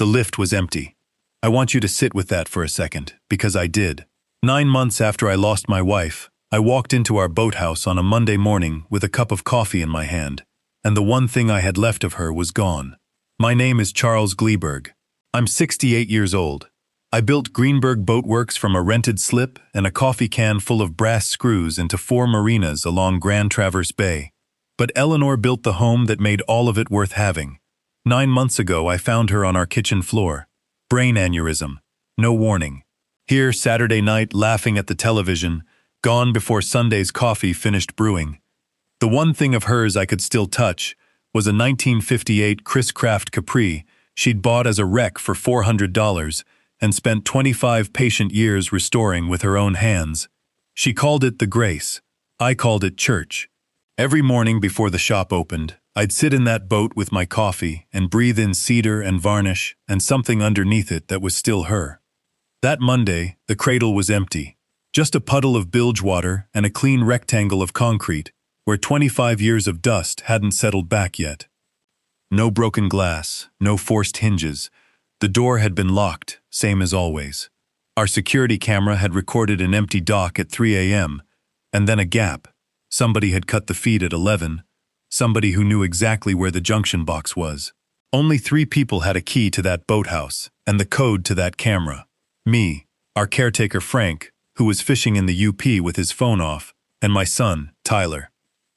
The lift was empty. I want you to sit with that for a second, because I did. 9 months after I lost my wife, I walked into our boathouse on a Monday morning with a cup of coffee in my hand, and the one thing I had left of her was gone. My name is Charles Gleeberg. I'm 68 years old. I built Greenberg Boatworks from a rented slip and a coffee can full of brass screws into 4 marinas along Grand Traverse Bay. But Eleanor built the home that made all of it worth having. 9 months ago, I found her on our kitchen floor. Brain aneurysm. No warning. Here Saturday night, laughing at the television, gone before Sunday's coffee finished brewing. The one thing of hers I could still touch was a 1958 Chris Craft Capri she'd bought as a wreck for $400 and spent 25 patient years restoring with her own hands. She called it the Grace. I called it church. Every morning before the shop opened, I'd sit in that boat with my coffee and breathe in cedar and varnish and something underneath it that was still her. That Monday, the cradle was empty. Just a puddle of bilge water and a clean rectangle of concrete where 25 years of dust hadn't settled back yet. No broken glass, no forced hinges. The door had been locked, same as always. Our security camera had recorded an empty dock at 3 a.m., and then a gap. Somebody had cut the feed at 11. Somebody who knew exactly where the junction box was. Only 3 people had a key to that boathouse and the code to that camera. Me, our caretaker Frank, who was fishing in the UP with his phone off, and my son, Tyler.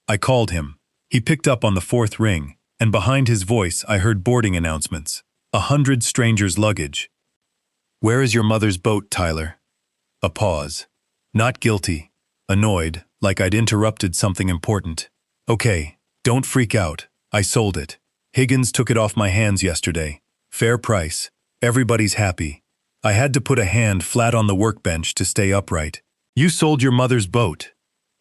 I called him. He picked up on the 4th ring, and behind his voice I heard boarding announcements. 100 strangers' luggage. Where is your mother's boat, Tyler? A pause. Not guilty. Annoyed, like I'd interrupted something important. Okay, don't freak out. I sold it. Higgins took it off my hands yesterday. Fair price. Everybody's happy. I had to put a hand flat on the workbench to stay upright. You sold your mother's boat.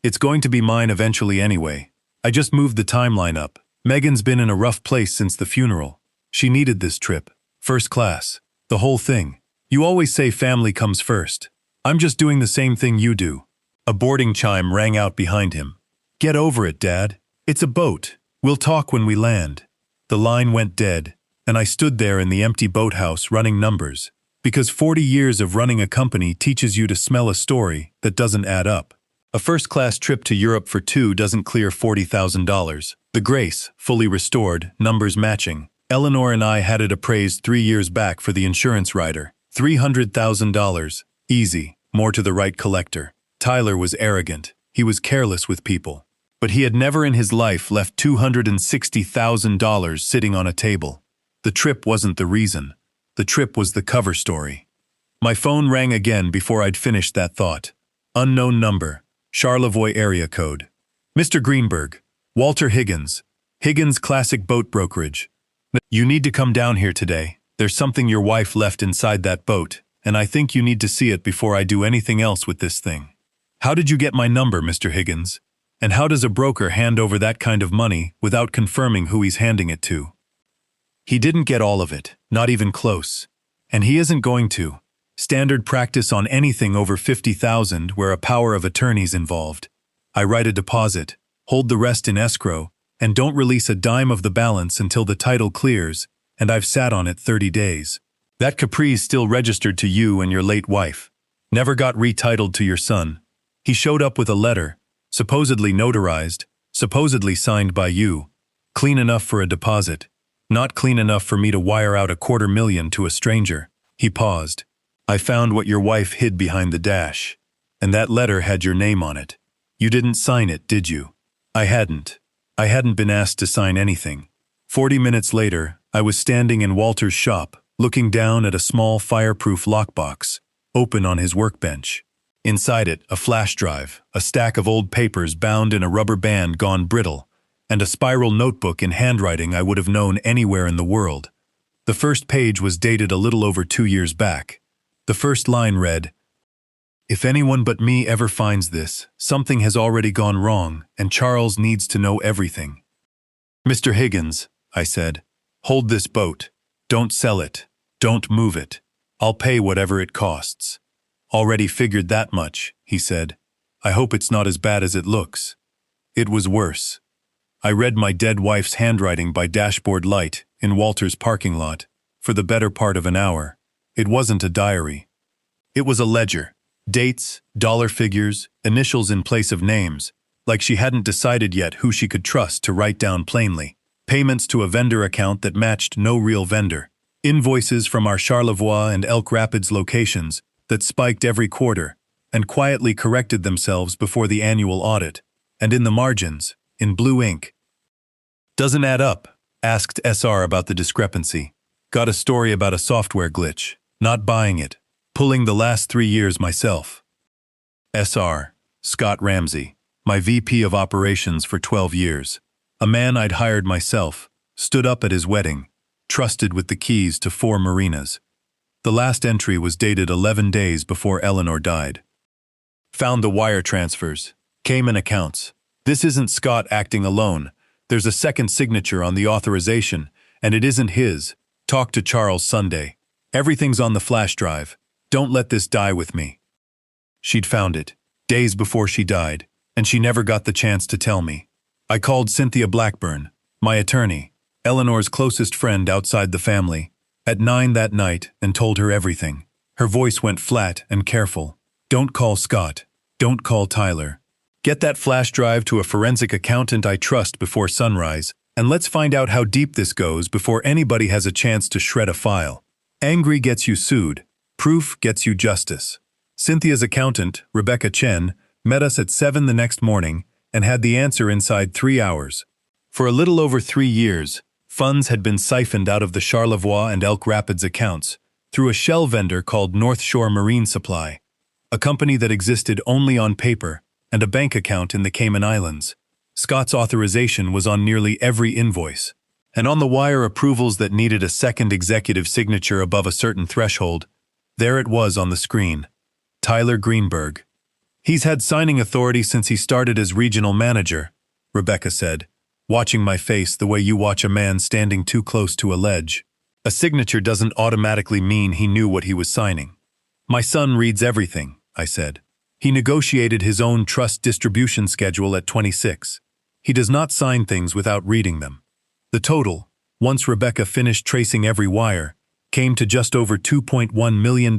It's going to be mine eventually anyway. I just moved the timeline up. Megan's been in a rough place since the funeral. She needed this trip. First class. The whole thing. You always say family comes first. I'm just doing the same thing you do. A boarding chime rang out behind him. Get over it, Dad. It's a boat. We'll talk when we land. The line went dead, and I stood there in the empty boathouse running numbers. Because 40 years of running a company teaches you to smell a story that doesn't add up. A first-class trip to Europe for 2 doesn't clear $40,000. The Grace, fully restored, numbers matching. Eleanor and I had it appraised 3 years back for the insurance rider. $300,000. Easy, more to the right collector. Tyler was arrogant. He was careless with people. But he had never in his life left $260,000 sitting on a table. The trip wasn't the reason. The trip was the cover story. My phone rang again before I'd finished that thought. Unknown number. Charlevoix area code. Mr. Greenberg. Walter Higgins. Higgins Classic Boat Brokerage. You need to come down here today. There's something your wife left inside that boat, and I think you need to see it before I do anything else with this thing. How did you get my number, Mr. Higgins? And how does a broker hand over that kind of money without confirming who he's handing it to? He didn't get all of it, not even close. And he isn't going to. Standard practice on anything over $50,000 where a power of attorney's involved. I write a deposit, hold the rest in escrow, and don't release a dime of the balance until the title clears, and I've sat on it 30 days. That Capri's still registered to you and your late wife. Never got retitled to your son. He showed up with a letter, supposedly notarized, supposedly signed by you, clean enough for a deposit. Not clean enough for me to wire out $250,000 to a stranger. He paused. I found what your wife hid behind the dash, and that letter had your name on it. You didn't sign it, did you? I hadn't. I hadn't been asked to sign anything. 40 minutes later, I was standing in Walter's shop, looking down at a small fireproof lockbox, open on his workbench. Inside it, a flash drive, a stack of old papers bound in a rubber band gone brittle, and a spiral notebook in handwriting I would have known anywhere in the world. The first page was dated a little over 2 years back. The first line read, "If anyone but me ever finds this, something has already gone wrong, and Charles needs to know everything." "Mr. Higgins," I said, "hold this boat. Don't sell it. Don't move it. I'll pay whatever it costs." "Already figured that much," he said. "I hope it's not as bad as it looks." It was worse. I read my dead wife's handwriting by dashboard light in Walter's parking lot. for the better part of an hour. It wasn't a diary. It was a ledger. Dates, dollar figures, initials in place of names, like she hadn't decided yet who she could trust to write down plainly. Payments to a vendor account that matched no real vendor. Invoices from our Charlevoix and Elk Rapids locations that spiked every quarter and quietly corrected themselves before the annual audit. And in the margins, in blue ink. "Doesn't add up," asked SR about the discrepancy. "Got a story about a software glitch. Not buying it. Pulling the last 3 years myself." SR, Scott Ramsey, my VP of operations for 12 years. A man I'd hired myself, stood up at his wedding, trusted with the keys to 4 marinas. The last entry was dated 11 days before Eleanor died. Found the wire transfers. Cayman accounts. This isn't Scott acting alone. There's a second signature on the authorization, and it isn't his. Talk to Charles Sunday. Everything's on the flash drive. Don't let this die with me. She'd found it, days before she died, and she never got the chance to tell me. I called Cynthia Blackburn, my attorney, Eleanor's closest friend outside the family, at 9 that night and told her everything. Her voice went flat and careful. "Don't call Scott. Don't call Tyler. Get that flash drive to a forensic accountant I trust before sunrise, and let's find out how deep this goes before anybody has a chance to shred a file. Angry gets you sued. Proof gets you justice." Cynthia's accountant, Rebecca Chen, met us at 7 the next morning and had the answer inside 3 hours. For a little over 3 years, funds had been siphoned out of the Charlevoix and Elk Rapids accounts through a shell vendor called North Shore Marine Supply, a company that existed only on paper and a bank account in the Cayman Islands. Scott's authorization was on nearly every invoice, and on the wire approvals that needed a second executive signature above a certain threshold, there it was on the screen. Tyler Greenberg. "He's had signing authority since he started as regional manager," Rebecca said, watching my face the way you watch a man standing too close to a ledge. "A signature doesn't automatically mean he knew what he was signing." "My son reads everything," I said. "He negotiated his own trust distribution schedule at 26. He does not sign things without reading them." The total, once Rebecca finished tracing every wire, came to just over $2.1 million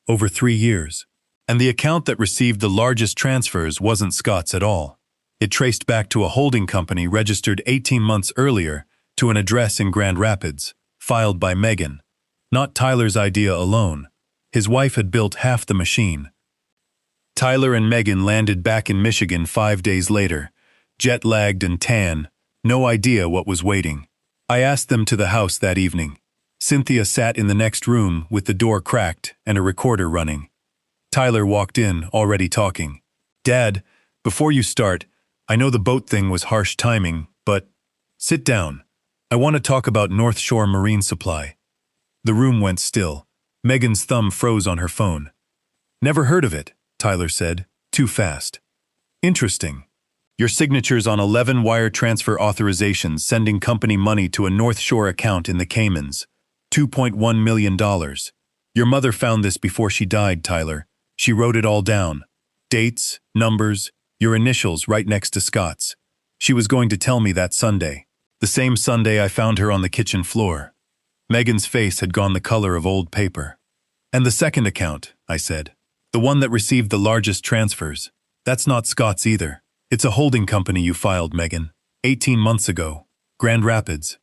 over 3 years. And the account that received the largest transfers wasn't Scott's at all. It traced back to a holding company registered 18 months earlier to an address in Grand Rapids, filed by Megan. Not Tyler's idea alone. His wife had built half the machine. Tyler and Megan landed back in Michigan 5 days later, jet-lagged and tan, no idea what was waiting. I asked them to the house that evening. Cynthia sat in the next room with the door cracked and a recorder running. Tyler walked in, already talking. "Dad, before you start, I know the boat thing was harsh timing, but sit down. I want to talk about North Shore Marine Supply." The room went still. Megan's thumb froze on her phone. "Never heard of it," Tyler said, too fast. "Interesting. Your signature's on 11 wire transfer authorizations sending company money to a North Shore account in the Caymans. $2.1 million. Your mother found this before she died, Tyler. She wrote it all down. Dates, numbers, your initials right next to Scott's. She was going to tell me that Sunday. The same Sunday I found her on the kitchen floor." Megan's face had gone the color of old paper. "And the second account," I said. "The one that received the largest transfers. That's not Scott's either. It's a holding company you filed, Megan. 18 months ago. Grand Rapids.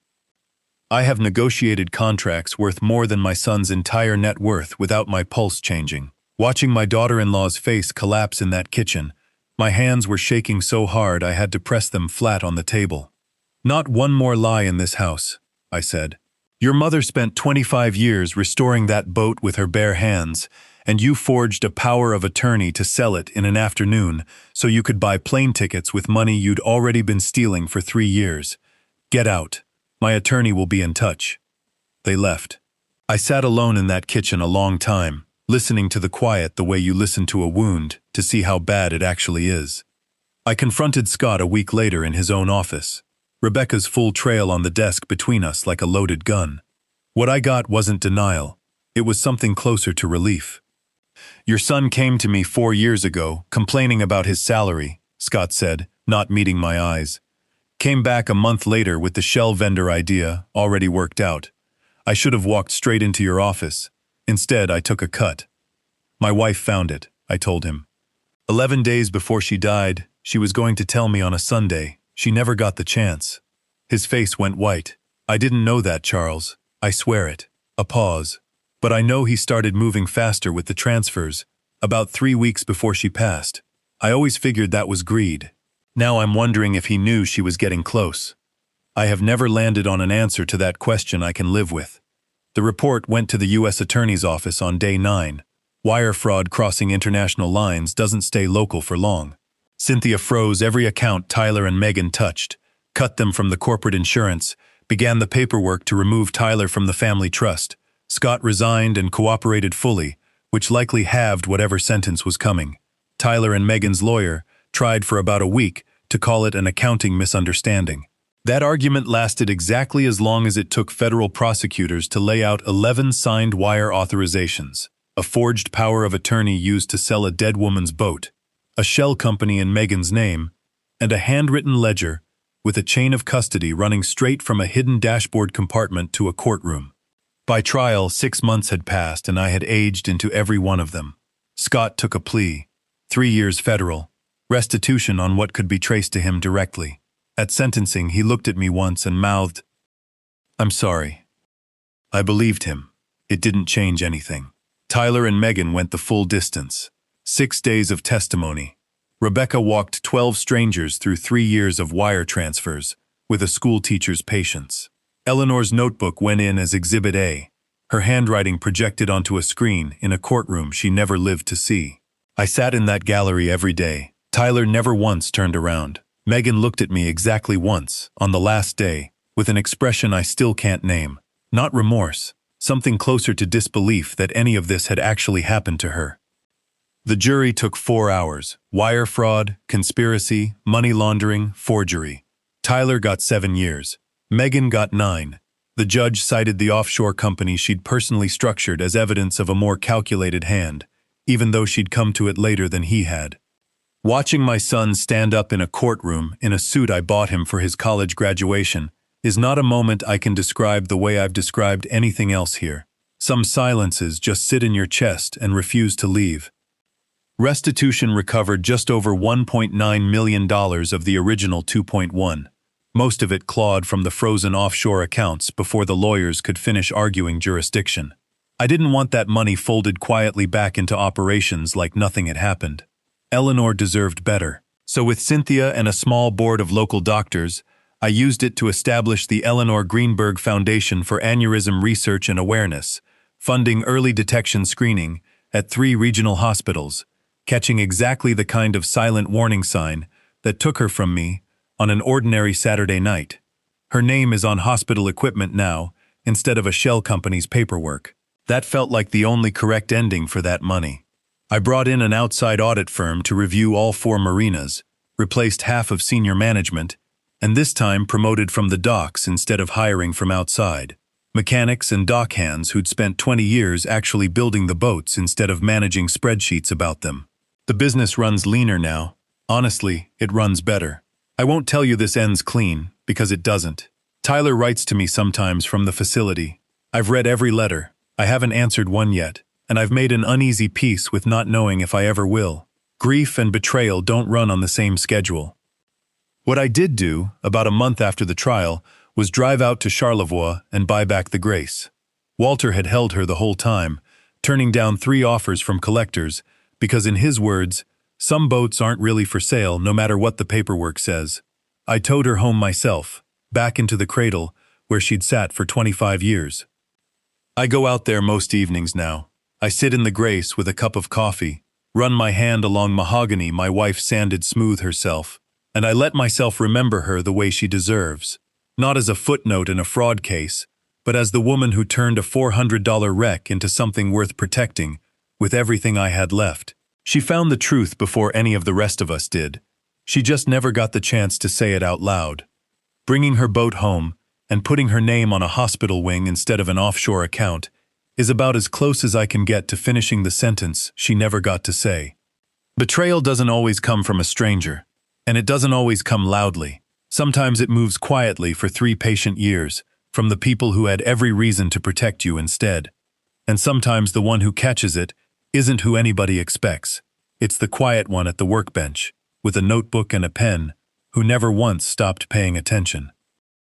I have negotiated contracts worth more than my son's entire net worth without my pulse changing. Watching my daughter-in-law's face collapse in that kitchen, my hands were shaking so hard I had to press them flat on the table. Not one more lie in this house, I said. Your mother spent 25 years restoring that boat with her bare hands, and you forged a power of attorney to sell it in an afternoon so you could buy plane tickets with money you'd already been stealing for 3 years. Get out. My attorney will be in touch. They left. I sat alone in that kitchen a long time, listening to the quiet the way you listen to a wound to see how bad it actually is. I confronted Scott a week later in his own office, Rebecca's full trail on the desk between us like a loaded gun. What I got wasn't denial. It was something closer to relief. Your son came to me 4 years ago, complaining about his salary, Scott said, not meeting my eyes. Came back a month later with the shell vendor idea already worked out. I should have walked straight into your office. Instead, I took a cut. My wife found it, I told him. 11 days before she died, she was going to tell me on a Sunday. She never got the chance. His face went white. I didn't know that, Charles. I swear it. A pause. But I know he started moving faster with the transfers, about 3 weeks before she passed. I always figured that was greed. Now I'm wondering if he knew she was getting close. I have never landed on an answer to that question I can live with. The report went to the U.S. Attorney's Office on day 9. Wire fraud crossing international lines doesn't stay local for long. Cynthia froze every account Tyler and Megan touched, cut them from the corporate insurance, began the paperwork to remove Tyler from the family trust. Scott resigned and cooperated fully, which likely halved whatever sentence was coming. Tyler and Megan's lawyer tried for about a week to call it an accounting misunderstanding. That argument lasted exactly as long as it took federal prosecutors to lay out 11 signed wire authorizations, a forged power of attorney used to sell a dead woman's boat, a shell company in Megan's name, and a handwritten ledger with a chain of custody running straight from a hidden dashboard compartment to a courtroom. By trial, 6 months had passed and I had aged into every one of them. Scott took a plea, 3 years federal, restitution on what could be traced to him directly. At sentencing, he looked at me once and mouthed, "I'm sorry." I believed him. It didn't change anything. Tyler and Megan went the full distance. 6 days of testimony. Rebecca walked 12 strangers through 3 years of wire transfers, with a school teacher's patience. Eleanor's notebook went in as Exhibit A, her handwriting projected onto a screen in a courtroom she never lived to see. I sat in that gallery every day. Tyler never once turned around. Megan looked at me exactly once, on the last day, with an expression I still can't name. Not remorse, something closer to disbelief that any of this had actually happened to her. The jury took 4 hours. Wire fraud, conspiracy, money laundering, forgery. Tyler got 7 years. Megan got 9. The judge cited the offshore company she'd personally structured as evidence of a more calculated hand, even though she'd come to it later than he had. Watching my son stand up in a courtroom in a suit I bought him for his college graduation is not a moment I can describe the way I've described anything else here. Some silences just sit in your chest and refuse to leave. Restitution recovered just over $1.9 million of the original $2.1, most of it clawed from the frozen offshore accounts before the lawyers could finish arguing jurisdiction. I didn't want that money folded quietly back into operations like nothing had happened. Eleanor deserved better. So with Cynthia and a small board of local doctors, I used it to establish the Eleanor Greenberg Foundation for Aneurysm Research and Awareness, funding early detection screening at 3 regional hospitals, catching exactly the kind of silent warning sign that took her from me on an ordinary Saturday night. Her name is on hospital equipment now, instead of a shell company's paperwork. That felt like the only correct ending for that money. I brought in an outside audit firm to review all 4 marinas, replaced half of senior management, and this time promoted from the docks instead of hiring from outside. Mechanics and dock hands who'd spent 20 years actually building the boats instead of managing spreadsheets about them. The business runs leaner now. Honestly, it runs better. I won't tell you this ends clean, because it doesn't. Tyler writes to me sometimes from the facility. I've read every letter. I haven't answered one yet. And I've made an uneasy peace with not knowing if I ever will. Grief and betrayal don't run on the same schedule. What I did do, about a month after the trial, was drive out to Charlevoix and buy back the Grace. Walter had held her the whole time, turning down 3 offers from collectors, because in his words, some boats aren't really for sale no matter what the paperwork says. I towed her home myself, back into the cradle, where she'd sat for 25 years. I go out there most evenings now. I sit in the Grace with a cup of coffee, run my hand along mahogany my wife sanded smooth herself, and I let myself remember her the way she deserves, not as a footnote in a fraud case, but as the woman who turned a $400 wreck into something worth protecting, with everything I had left. She found the truth before any of the rest of us did. She just never got the chance to say it out loud. Bringing her boat home and putting her name on a hospital wing instead of an offshore account is about as close as I can get to finishing the sentence she never got to say. Betrayal doesn't always come from a stranger, and it doesn't always come loudly. Sometimes it moves quietly for 3 patient years, from the people who had every reason to protect you instead. And sometimes the one who catches it isn't who anybody expects. It's the quiet one at the workbench, with a notebook and a pen, who never once stopped paying attention.